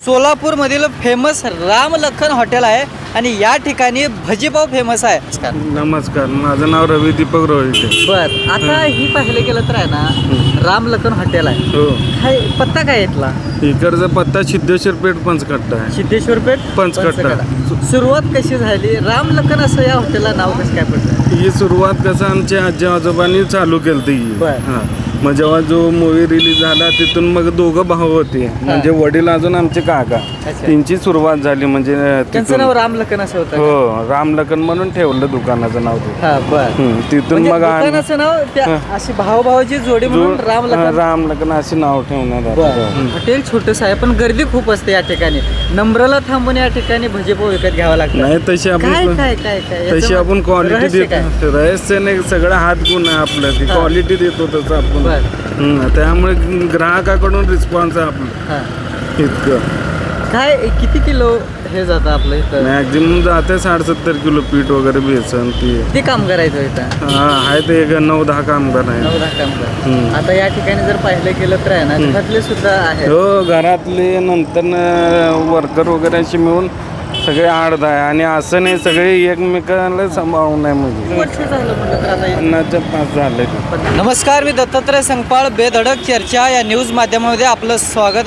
सोलापूरमधील famous Ram Lakhan hotel आहे आणि या ठिकाणी भजीपाव फेमस आहे. नमस्कार, माझं नाव रवी दीपक रोहिते. बर, आता ही पाहिलं गेलं तर आहे ना, राम लखन हॉटेल आहे. हो, काय पत्ता काय इथला? इकडचा पत्ता सिद्धेश्वर पेठ पंचकट्टा आहे. सिद्धेश्वर पेठ पंचकट्टा. सुरुवात कशी झाली? राम लखन असं या हॉटेलला नाव कसं काय पडलं? ही सुरुवात कसं आमच्या आजी आजोबांनी चालू केली ती. बर. हां, मग जेव्हा जो मूवी रिलीज झाला तिथून मग दोघं भाऊ होते, म्हणजे वडील अजून आमचे काका, अच्छा. त्यांची सुरुवात झाली. म्हणजे त्यांचं तिथून नाव राम लखन असं होतं का? हो, राम लखन म्हणून ठेवलं दुकानाचं नाव ते. हा, बर. तिथून म्हणजे मग आम्ही दुकानाचं नाव त्या अशी भावाभावाची जोडी म्हणून राम लखन. राम लखन असे नाव ठेवण्यात बर. आलं. हॉटेल छोटंसं आहे पण गर्दी खूप असते या ठिकाणी. नंबरला थांबून या ठिकाणी भजीपाव विकत घ्यावा लागतं. नाही तशी काय आपण काय काय काय तशी याचं आपण क्वालिटी रहस्य काय? देतो. रहस्य नाही, सगळं हात गुण आहे आपलं. ती हा. क्वालिटी देतो तसं आपण. बर. त्यामुळे ग्राहकाकडून रिस्पॉन्स आहे आपलं हा. इतकं. काय किती किलो हे जातं आपलं इथं? मॅक्झिमम जाते 60-70 किलो पीठ वगैरे बेसन ती. किती काम करायचं इथं? आहे ते 9-10 कामगार आहे. 9-10 कामगार. आता या ठिकाणी जर पाहिलं गेलं तर आहे ना, घरातले सुद्धा आहेत. हो, घरातले नंतर वर्कर वगैरे अशी मिळून सगळे 8-10 आहे. आणि असं नाही, सगळे एकमेकांना सांभाळून आहे. म्हणजे वर्ष झालं म्हटलं तर आता 50 झाले. नमस्कार, मी दत्तात्रय संगपाळ. बेधडक चर्चा या न्यूज माध्यमामध्ये आपलं स्वागत आहे.